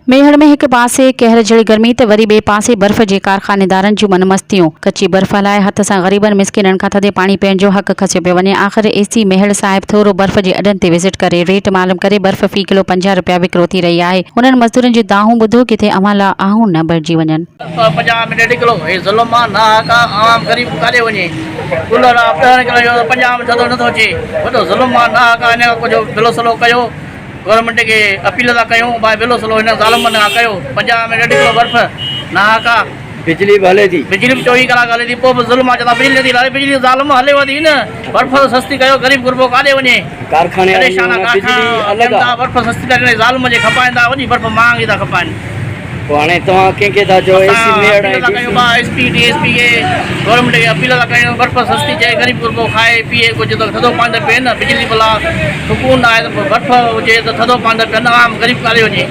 ميهڙ में हिक पासे कहर जहिड़ी गर्मी त वरी ॿिए पासे बर्फ़ जे कारखानेदारन जूं मन मस्तियूं। कची बर्फ़ हलाए हथ सां ग़रीबनि मिसकिननि खां थधे पाणी पीअण जो हक़ खसियो पियो वञे। आख़िर एसी मेहड़ साहिब थोरो बर्फ़ जे अॾनि ते विज़िट करे रेट मालूम करे बर्फ़ फ़ी किलो 50 रुपया विकिरो थी रही आहे। हुननि मज़दूरनि जी दाहूं ॿुधो किथे अव्हां ला आहूं न भरिजी वञनि। 50 में 1.5 किलो हे ज़ुल्म आहे ना का आम गरीब काॾे वञे कूलर आहे 50 में थधो नथो अचे वॾो ज़ुल्म आहे ना का हिन कुझु बिलो सलो कयो गवर्नमेंट के अपील था कयूं भाई बिलो सलो हिन ज़ालमनि खां कयो 50 में 1.5 किलो बर्फ़ ना का बिजली भी हले थी बिजली भी 24 कलाक हले थी पोइ बि ज़ुल्म आहे चवंदा बिजली नथी हले बिजली ज़ालम हले वधी न बर्फ़ सस्ती कयो गरीब गुरबो काॾे वञे कारखाने बर्फ़ सस्ती था करे ज़ालम जे खपाइनि था वञी बर्फ़ महांगी था खपाइनि हाणे तव्हां कंहिंखे था चओ एसपी डीएसपी के गवर्नमेंट खे अपील था कयूं बर्फ़ सस्ती चए गरीब गुरबो खाए पीए कुझु त थधो पाणी त पीए न बिजली भला सुकून आहे त बर्फ़ हुजे त थधो पाणी त पीअनि आम गरीब काॾे वञे।